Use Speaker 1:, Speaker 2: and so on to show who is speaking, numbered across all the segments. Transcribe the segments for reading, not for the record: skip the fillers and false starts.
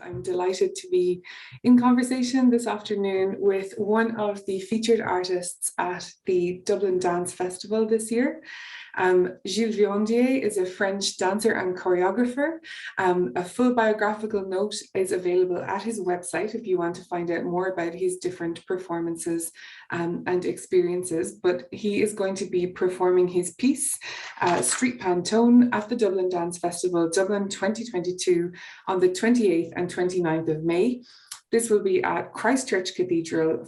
Speaker 1: I'm delighted to be in conversation this afternoon with one of the featured artists at the Dublin Dance Festival this year. Gilles Viandier is a French dancer and choreographer. A full biographical note is available at his website if you want to find out more about his different performances and experiences, but he is going to be performing his piece, Street Pantone, at the Dublin Dance Festival, Dublin 2022, on the 28th and 29th of May. This will be at Christ Church Cathedral.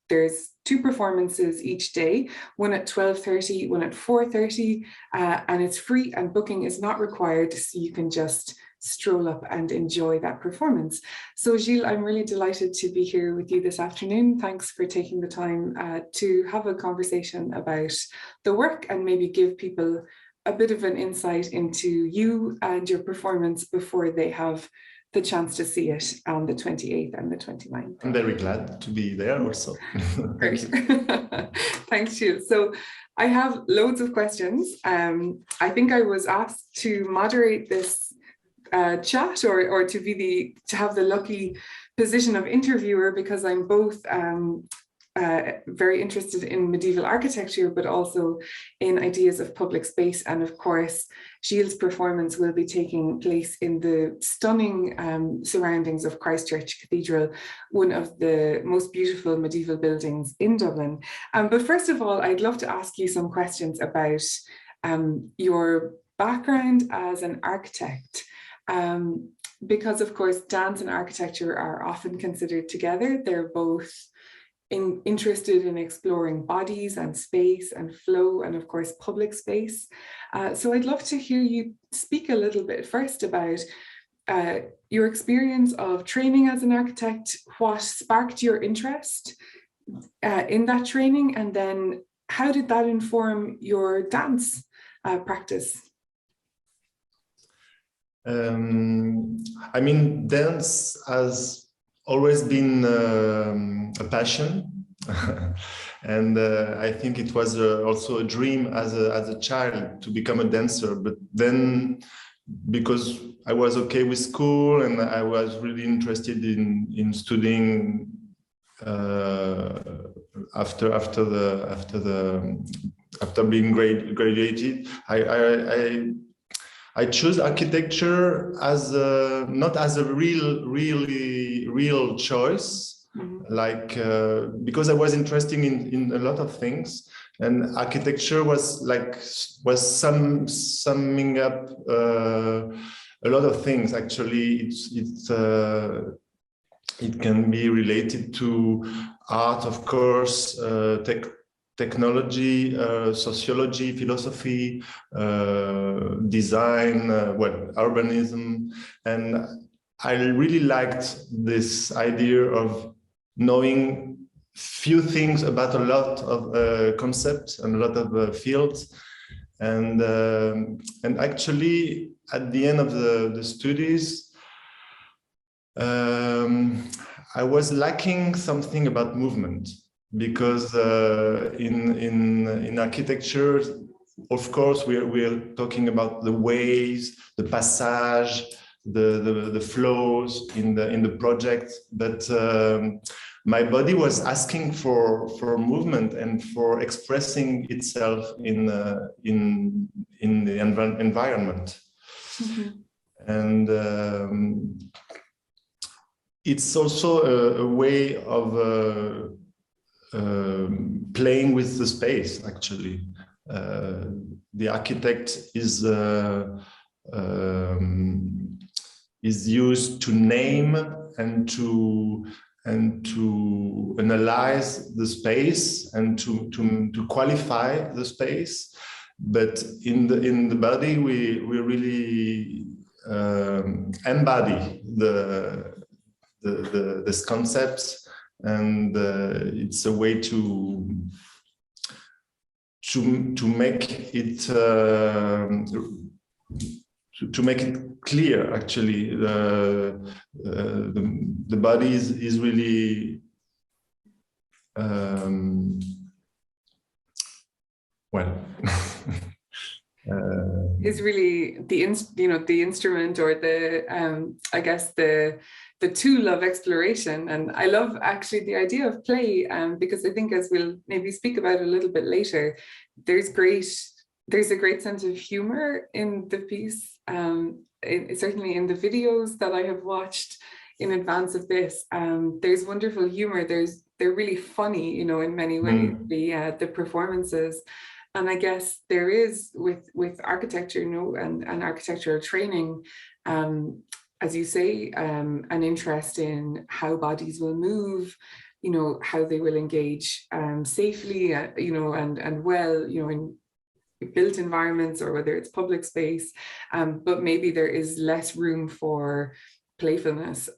Speaker 1: There's two performances each day, one at 12:30, one at 4:30, and it's free and booking is not required, so you can just stroll up and enjoy that performance. So Gilles, I'm really delighted to be here with you this afternoon. Thanks for taking the time to have a conversation about the work and maybe give people a bit of an insight into you and your performance before they have the chance to see it on the 28th and the 29th.
Speaker 2: I'm very glad to be there also.
Speaker 1: Great. Thanks, Gilles. So I have loads of questions. I think I was asked to moderate this chat or to have the lucky position of interviewer because I'm both very interested in medieval architecture, but also in ideas of public space. And of course, Gilles' performance will be taking place in the stunning surroundings of Christ Church Cathedral, one of the most beautiful medieval buildings in Dublin. But first of all, I'd love to ask you some questions about your background as an architect. Because of course, dance and architecture are often considered together. They're both interested in exploring bodies and space and flow and of course public space. So I'd love to hear you speak a little bit first about your experience of training as an architect, what sparked your interest in that training, and then how did that inform your dance practice?
Speaker 2: I mean, dance has always been a passion, and I think it was also a dream as a child to become a dancer. But then, because I was okay with school and I was really interested in studying after being graduated, I chose architecture as not as a real choice, like because I was interested in a lot of things, and architecture was summing up a lot of things. Actually, it can be related to art, of course, technology, sociology, philosophy, design, urbanism. And I really liked this idea of knowing few things about a lot of concepts and a lot of fields. And actually, at the end of the studies, I was lacking something about movement. Because in architecture, of course, we're talking about the ways, the passage, the flows in the project. But my body was asking for movement and for expressing itself in the environment. Mm-hmm. And it's also a way of playing with the space. Actually, the architect is used to name and to analyze the space and to qualify the space. But in the body, we really embody this concept. And it's a way to make it to make it clear. Actually, the body is really well.
Speaker 1: is really the instrument, or the I guess the tool of exploration. And I love actually the idea of play, because I think, as we'll maybe speak about a little bit later, there's a great sense of humor in the piece. Certainly in the videos that I have watched in advance of this, there's wonderful humor. They're really funny, in many ways, the performances. And I guess there is with architecture, and architectural training, as you say, an interest in how bodies will move, how they will engage safely, and well, in built environments, or whether it's public space, but maybe there is less room for playfulness,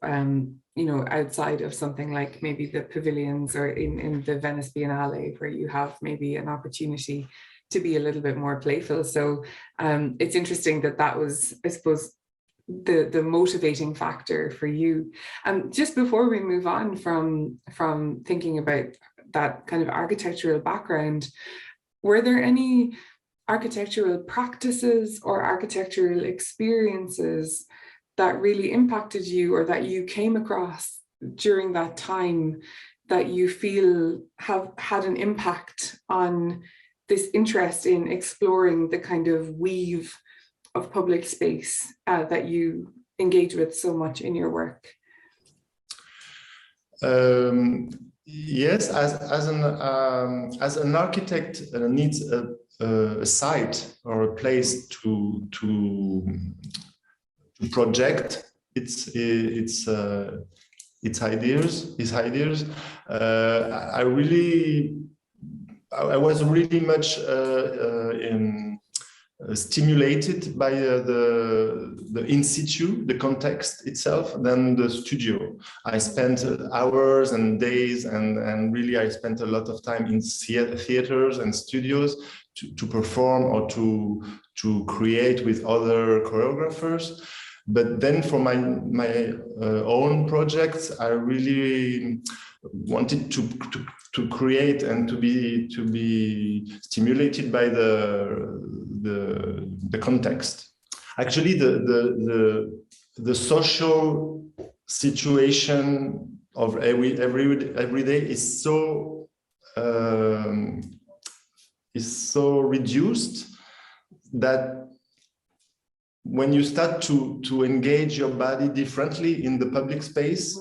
Speaker 1: outside of something like maybe the pavilions, or in the Venice Biennale, where you have maybe an opportunity to be a little bit more playful. So it's interesting that was, I suppose, the motivating factor for you. Just before we move on from thinking about that kind of architectural background, were there any architectural practices or architectural experiences that really impacted you, or that you came across during that time, that you feel have had an impact on this interest in exploring the kind of weave of public space that you engage with so much in your work?
Speaker 2: Yes, as an architect needs a site or a place to project its ideas. I was really much stimulated by the in situ, the context itself, than the studio. I spent hours and days, and really I spent a lot of time in theaters and studios to perform, or to create with other choreographers. But then for my own projects, I really wanted to create and to be stimulated by the context. Actually, the social situation of every day is so reduced that when you start to engage your body differently in the public space,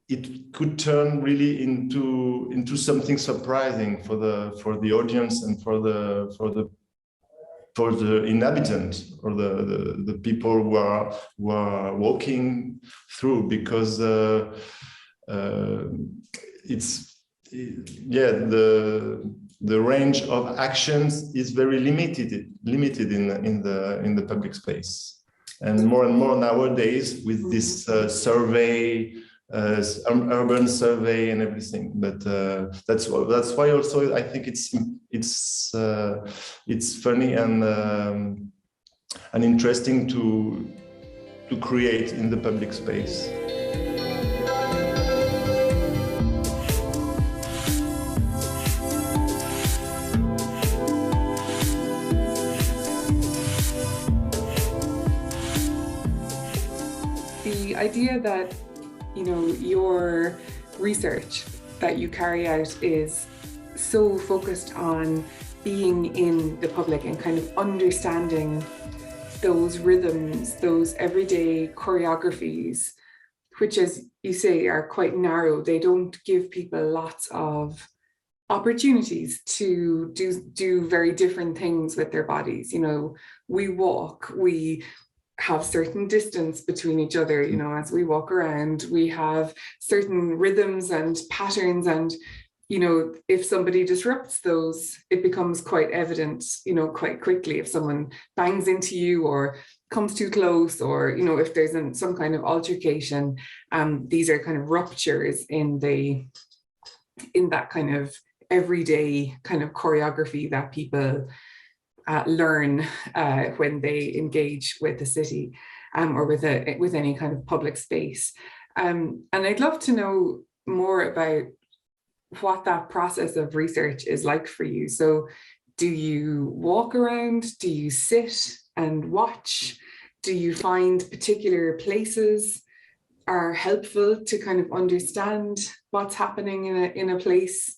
Speaker 2: it could turn really into something surprising for the audience, and for the inhabitant, or the people who are walking through, because the range of actions is very limited in the public space, and more nowadays with this survey, urban survey and everything. But that's why also I think it's funny and interesting to create in the public space.
Speaker 1: The idea that your research that you carry out is so focused on being in the public and kind of understanding those rhythms, those everyday choreographies, which, as you say, are quite narrow. They don't give people lots of opportunities to do very different things with their bodies. We walk, we have certain distance between each other, as we walk around. We have certain rhythms and patterns, and if somebody disrupts those, it becomes quite evident, quite quickly. If someone bangs into you or comes too close, or if there's some kind of altercation, these are kind of ruptures in that kind of everyday kind of choreography that people learn when they engage with the city, or with any kind of public space. And I'd love to know more about what that process of research is like for you. So do you walk around? Do you sit? and watch? Do you find particular places are helpful to kind of understand what's happening in a place?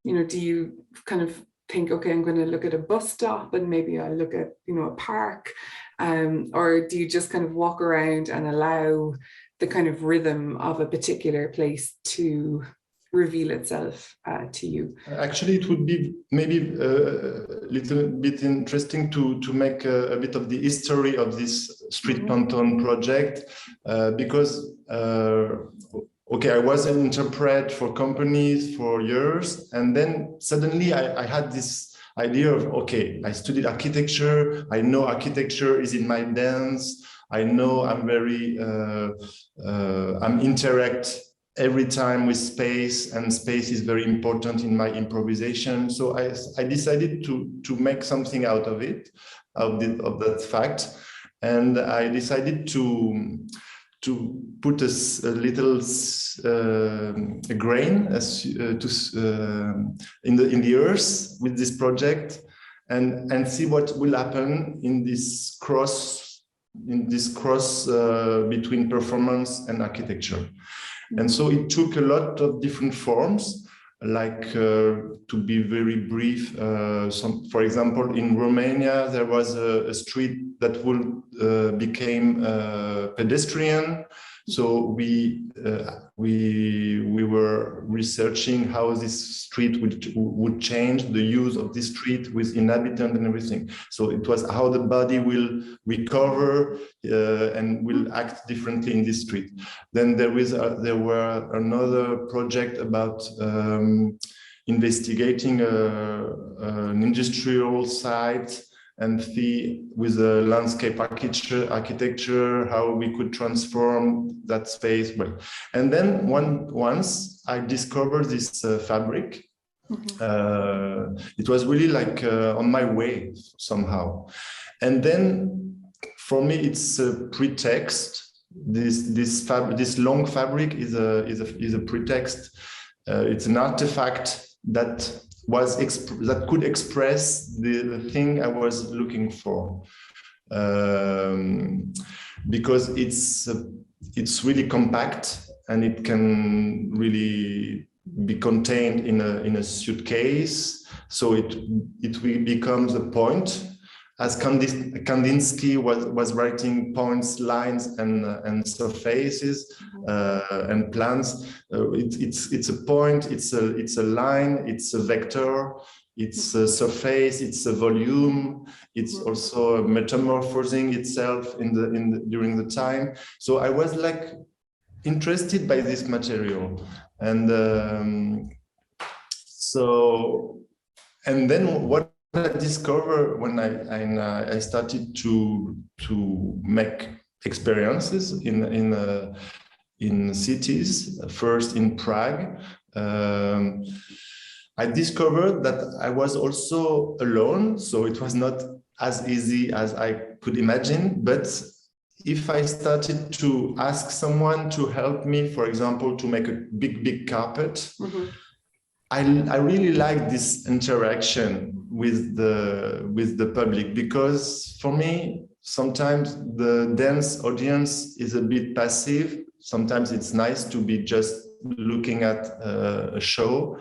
Speaker 1: You know, do you kind of think, okay, I'm going to look at a bus stop and maybe I'll look at, you know, a park, or do you just kind of walk around and allow the kind of rhythm of a particular place to reveal itself to you?
Speaker 2: Actually, it would be maybe a little bit interesting to make a bit of the history of this Street Pantone project, because okay, I was an interpret for companies for years, and then suddenly I had this idea of, okay, I studied architecture, I know architecture is in my dance, I know I'm very, I'm interact every time with space, and space is very important in my improvisation. So I decided to make something out of it, of that fact, and I decided to put a little a grain in the earth with this project, and see what will happen in this cross between performance and architecture. And so it took a lot of different forms, like to be very brief, for example, in Romania, there was a street that became pedestrian. So we were researching how this street would change the use of this street with inhabitants and everything. So it was how the body will recover and will act differently in this street. Then there were another project about investigating an industrial site and see with the landscape architecture how we could transform that space. Well, and then once I discovered this fabric, it was really like on my way somehow. And then for me, it's a pretext. This long fabric is a pretext. It's an artifact that could express the thing I was looking for, because it's really compact and it can really be contained in a suitcase. So it becomes a point. As Kandinsky was writing points, lines, and surfaces and plans, it's a point, it's a line, it's a vector, it's a surface, it's a volume, it's also metamorphosing itself during the time. So I was like interested by this material, and then what I discovered when I started to make experiences in cities, first in Prague, I discovered that I was also alone, so it was not as easy as I could imagine. But if I started to ask someone to help me, for example, to make a big carpet, I really like this interaction with the public, because for me, sometimes the dance audience is a bit passive. Sometimes it's nice to be just looking at a show,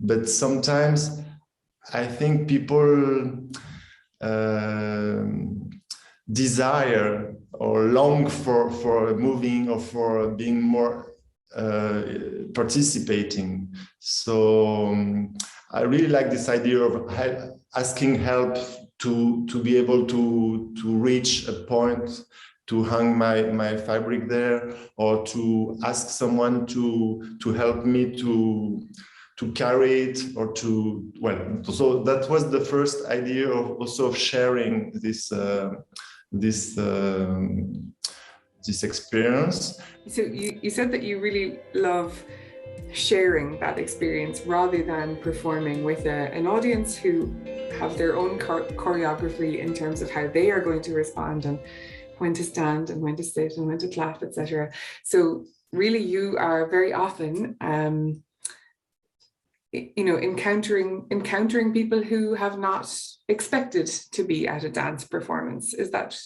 Speaker 2: but sometimes I think people desire or long for moving or for being more participating. So I really like this idea of asking help to be able to reach a point, to hang my fabric there, or to ask someone to help me to carry it, or so that was the first idea of also sharing this experience.
Speaker 1: So you said that you really love sharing that experience rather than performing with an audience who have their own choreography in terms of how they are going to respond and when to stand and when to sit and when to clap, etc. So really you are very often encountering people who have not expected to be at a dance performance. Is that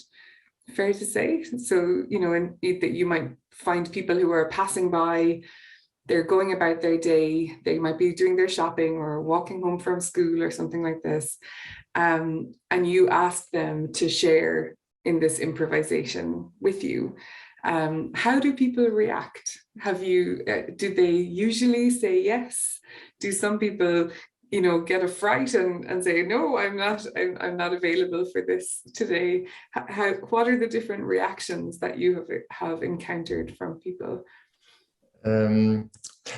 Speaker 1: fair to say? So, that you might find people who are passing by, they're going about their day, they might be doing their shopping or walking home from school or something like this, and you ask them to share in this improvisation with you. How do people react? Do they usually say yes? Do some people, get a fright and say, no, I'm not available for this today? What are the different reactions that you have encountered from people?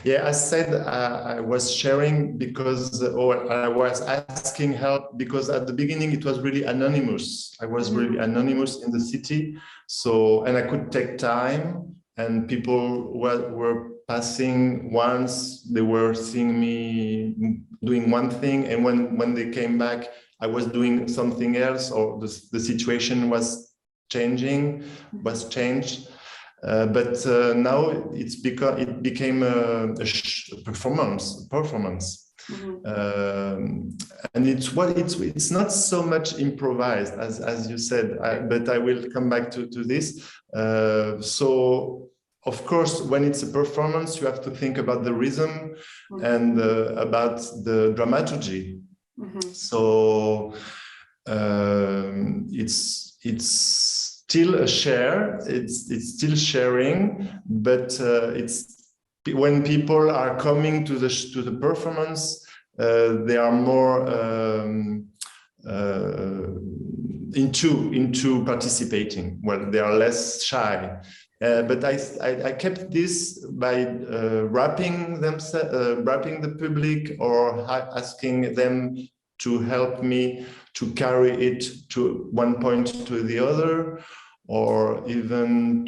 Speaker 2: Yeah, I said I was sharing because, or I was asking help because at the beginning it was really anonymous. I was really anonymous in the city. So, and I could take time, and people were passing once, they were seeing me doing one thing, and when they came back, I was doing something else, or the situation was changed. But now it became a performance, and it's not so much improvised as you said. But I will come back to this. So of course, when it's a performance, you have to think about the rhythm and about the dramaturgy. So it's still a share, it's still sharing, but it's when people are coming to the performance, they are more into participating. Well, they are less shy. But I kept this by wrapping the public, or asking them to help me to carry it to one point to the other, or even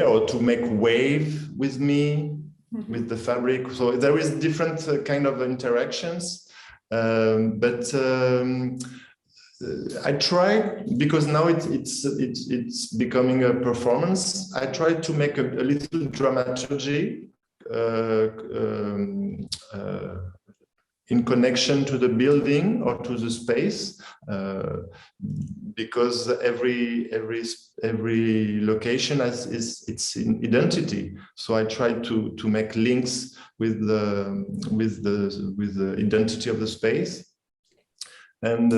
Speaker 2: or to make wave with me, with the fabric. So there is different kind of interactions, but I try, because now it's becoming a performance. I try to make a little dramaturgy in connection to the building or to the space, because every location has its identity. So I try to make links with the identity of the space, and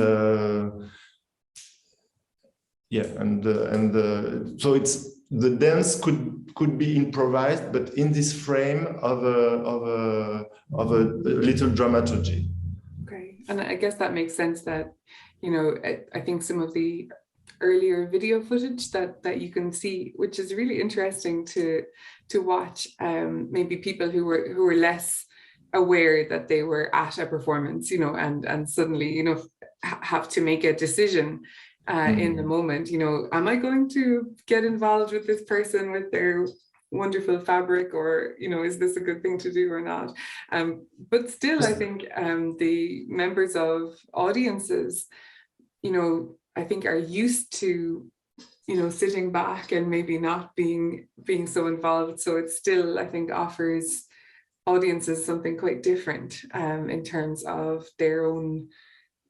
Speaker 2: so the dance could be improvised, but in this frame of a little dramaturgy.
Speaker 1: Okay, and I guess that makes sense that, I think some of the earlier video footage that you can see, which is really interesting to watch, maybe people who were less aware that they were at a performance, and suddenly, have to make a decision in the moment, am I going to get involved with this person with their wonderful fabric, or, is this a good thing to do or not? But still, I think the members of audiences, I think are used to, sitting back and maybe not being so involved. So it still, I think, offers audiences something quite different in terms of their own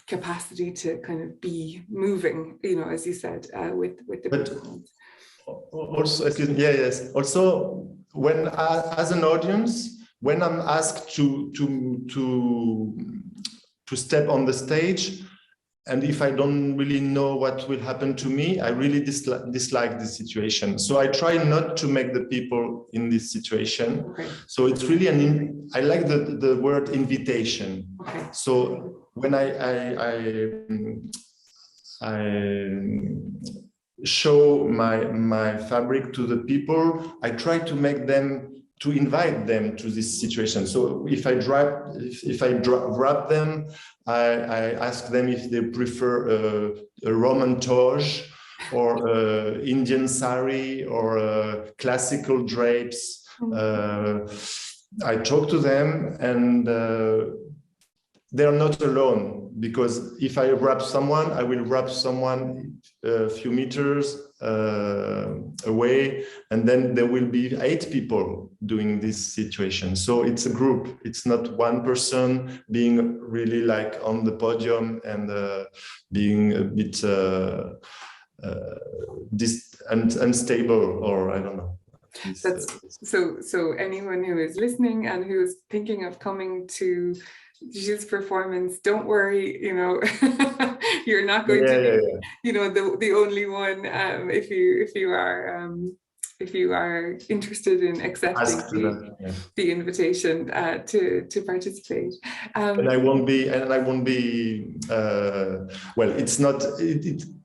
Speaker 1: capacity to kind of be moving, as you said, with the performance.
Speaker 2: Also, excuse me, yes. Also, when as an audience, when I'm asked to step on the stage, and if I don't really know what will happen to me, I really dislike this situation. So I try not to make the people in this situation. Okay. So it's really I like the word invitation. Okay. So when I show my fabric to the people, I try to invite them to this situation. So if I wrap them, I ask them if they prefer a Roman toge, or Indian sari, or classical drapes. I talk to them, and they're not alone, because if I wrap someone, I will wrap someone a few meters away, and then there will be 8 people doing this situation. So it's a group. It's not one person being really like on the podium and being a bit unstable, or I don't know.
Speaker 1: That's so anyone who is listening and who is thinking of coming to Gilles' performance, don't worry, you know, you're not going to be, you know, the only one, if you are interested in accepting the invitation to participate.
Speaker 2: And I won't be well, it's not,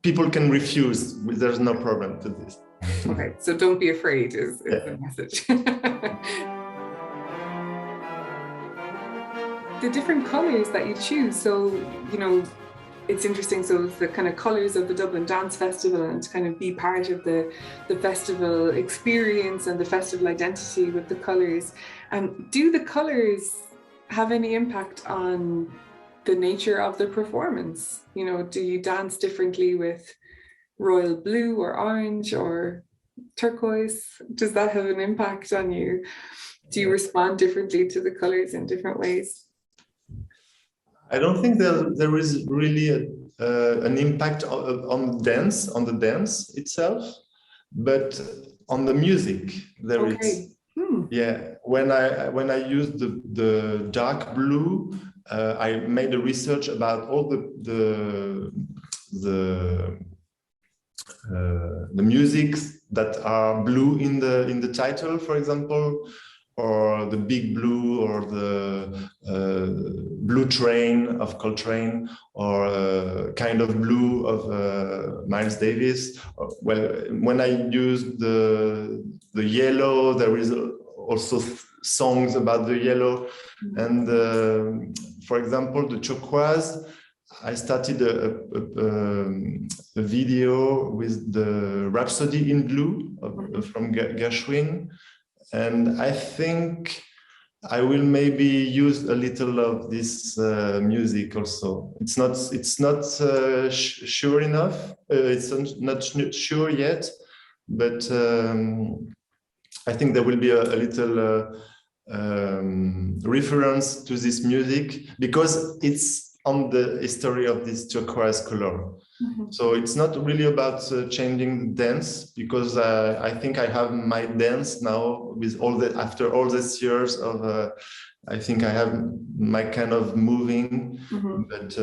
Speaker 2: people can refuse, there's no problem to this.
Speaker 1: Okay, so don't be afraid is the message. The different colors that you choose, so, you know, it's interesting. So the kind of colors of the Dublin Dance Festival, and to kind of be part of the festival experience and the festival identity with the colors. Do the colors have any impact on the nature of the performance? You know, do you dance differently with royal blue or orange or turquoise? Does that have an impact on you? Do you respond differently to the colors in different ways?
Speaker 2: I don't think there is really an impact on the dance itself, but on the music there is. Yeah, when I used the dark blue, I made a research about all the music that are blue in the title, for example, or the Big Blue, or the Blue Train of Coltrane, or kind of blue of Miles Davis. Well, when I used the yellow, there is also songs about the yellow. And for example, the turquoise, I started a video with the Rhapsody in Blue from Gershwin. And I think I will maybe use a little of this music also. It's not sure enough. It's not sure yet, but I think there will be a little reference to this music, because it's on the history of this turquoise color. So it's not really about changing the dance, because I think I have my dance now with after all these years of I think I have my kind of moving, but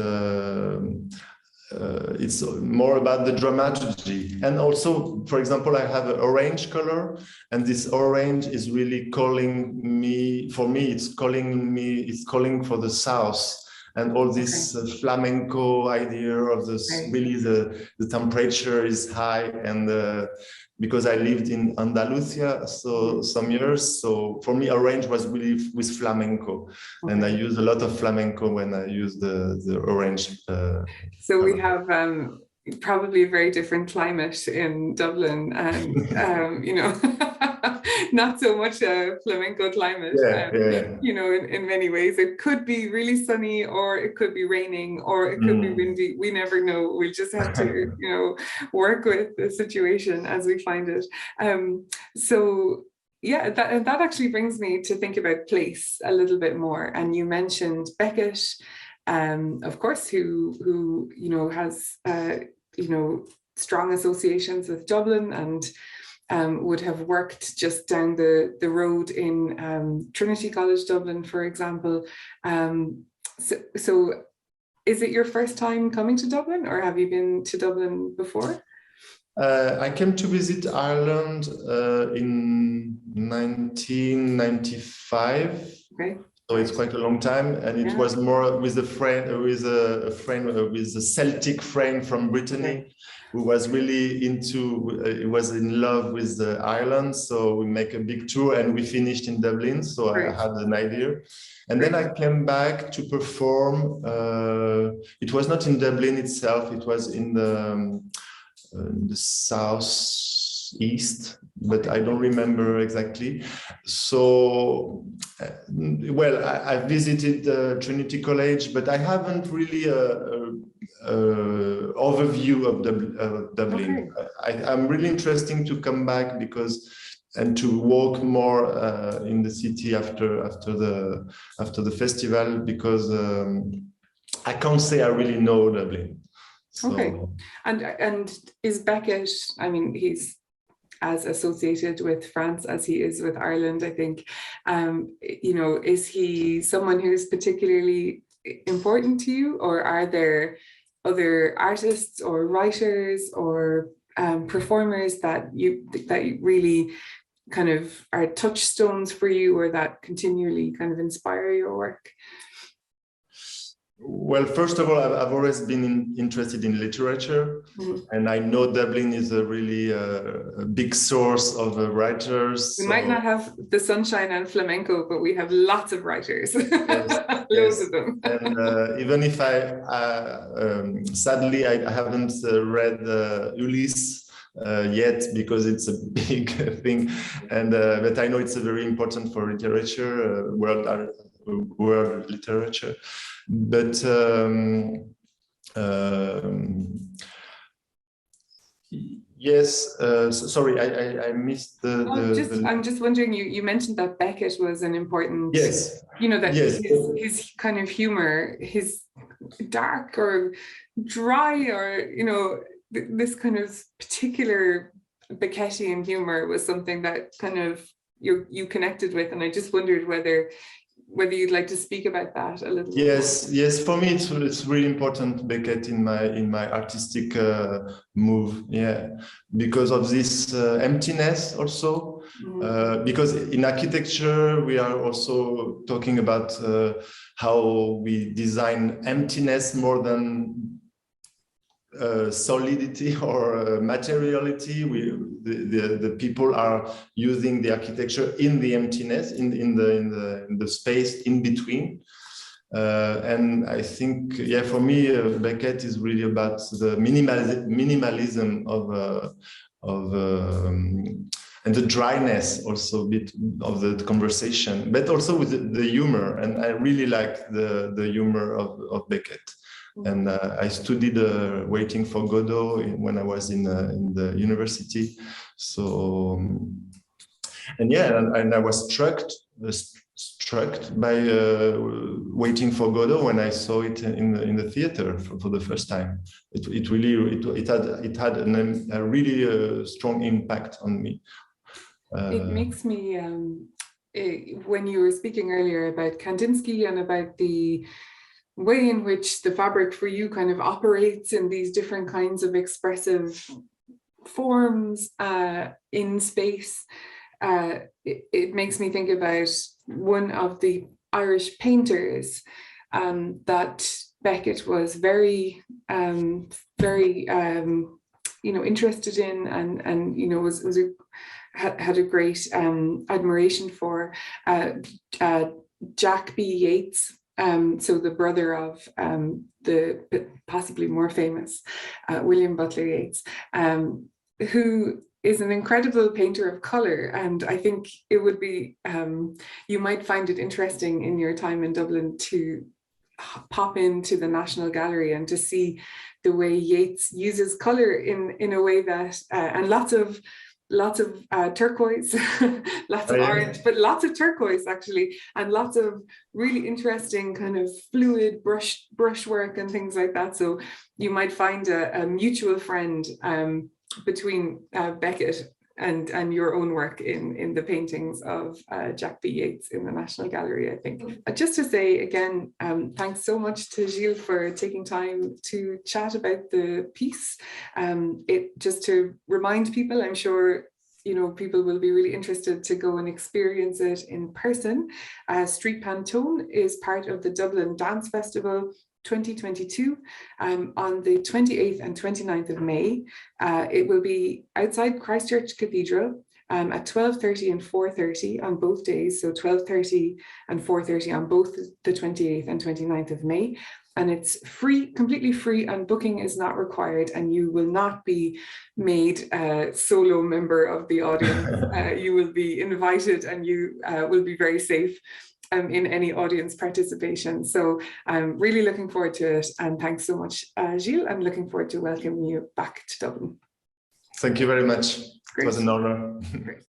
Speaker 2: it's more about the dramaturgy. And also, for example, I have an orange color, and this orange is really calling me, it's calling for the south. And all this flamenco idea of this, really the temperature is high, and because I lived in Andalusia some years, so for me orange was really with flamenco, and I use a lot of flamenco when I use the orange.
Speaker 1: So we have probably a very different climate in Dublin, and you know, not so much a flamenco climate. You know, in many ways, it could be really sunny, or it could be raining, or it could be windy. We never know. We just have to, you know, work with the situation as we find it. So yeah, that actually brings me to think about place a little bit more. And you mentioned Beckett, of course, who you know has you know, strong associations with Dublin, and would have worked just down the road in Trinity College Dublin, for example. So is it your first time coming to Dublin, or have you been to Dublin before?
Speaker 2: I came to visit Ireland in 1995.
Speaker 1: Okay.
Speaker 2: So it's quite a long time, and it was more with a friend, with a Celtic friend from Brittany, who was really was in love with the island. So we make a big tour, and we finished in Dublin. So I had an idea, and then I came back to perform. It was not in Dublin itself; it was in the south southeast, but I don't remember exactly. So, well, I visited Trinity College, but I haven't really overview of Dublin.
Speaker 1: Okay.
Speaker 2: I'm really interested to come back and to walk more in the city after the festival, because I can't say I really know Dublin. So.
Speaker 1: Okay, and is Beckett? I mean, he's as associated with France as he is with Ireland, I think. You know, is he someone who's particularly important to you, or are there other artists or writers or performers that you really kind of are touchstones for you, or that continually kind of inspire your work?
Speaker 2: Well, first of all, I've always been interested in literature, and I know Dublin is a really big source of writers.
Speaker 1: We might not have the sunshine and flamenco, but we have lots of writers,
Speaker 2: yes,
Speaker 1: loads of them.
Speaker 2: And even if sadly, I haven't read Ulysse yet, because it's a big thing, and but I know it's very important for literature, world literature. But yes, sorry, I missed
Speaker 1: I'm just wondering, you mentioned that Beckett was an important,
Speaker 2: yes,
Speaker 1: you know, that
Speaker 2: yes.
Speaker 1: his kind of humor, his dark or dry, or, you know, this kind of particular Beckettian humor was something that kind of you connected with, and I just wondered whether you'd like to speak about that a little bit.
Speaker 2: Yes, for me it's really important, Beckett, in my artistic move, because of this emptiness also. Because in architecture we are also talking about how we design emptiness more than solidity or materiality. The people are using the architecture in the emptiness, in the space in between, and I think, for me, Beckett is really about the minimalism of and the dryness also, a bit of the conversation, but also with the humor, and I really like the humor of Beckett. And I studied Waiting for Godot when I was in the university. So, and I was struck by Waiting for Godot when I saw it in the theater for the first time. It had a really strong impact on me.
Speaker 1: It makes me, when you were speaking earlier about Kandinsky and about the way in which the fabric for you kind of operates in these different kinds of expressive forms in space, it makes me think about one of the Irish painters that Beckett was very interested in, and you know, had a great admiration for, Jack B. Yeats. So the brother of the possibly more famous William Butler Yeats, who is an incredible painter of color. And I think it would be, you might find it interesting in your time in Dublin to pop into the National Gallery and to see the way Yeats uses color in a way that, and lots of turquoise, lots of orange, but lots of turquoise actually, and lots of really interesting kind of fluid brushwork and things like that. So you might find a mutual friend between Beckett and your own work in the paintings of Jack B. Yeats in the National Gallery, I think. Just to say again, thanks so much to Gilles for taking time to chat about the piece. Just to remind people, I'm sure you know people will be really interested to go and experience it in person. Street Pantone is part of the Dublin Dance Festival 2022 on the 28th and 29th of May. It will be outside Christ Church Cathedral at 12:30 and 4:30 on both days. So 12:30 and 4:30 on both the 28th and 29th of May. And it's free, completely free, and booking is not required, and you will not be made a solo member of the audience. You will be invited, and you will be very safe in any audience participation. So I'm really looking forward to it, and thanks so much, Gilles. I'm looking forward to welcoming you back to Dublin.
Speaker 2: Thank you very much.
Speaker 1: Great.
Speaker 2: It was an honor.
Speaker 1: Great.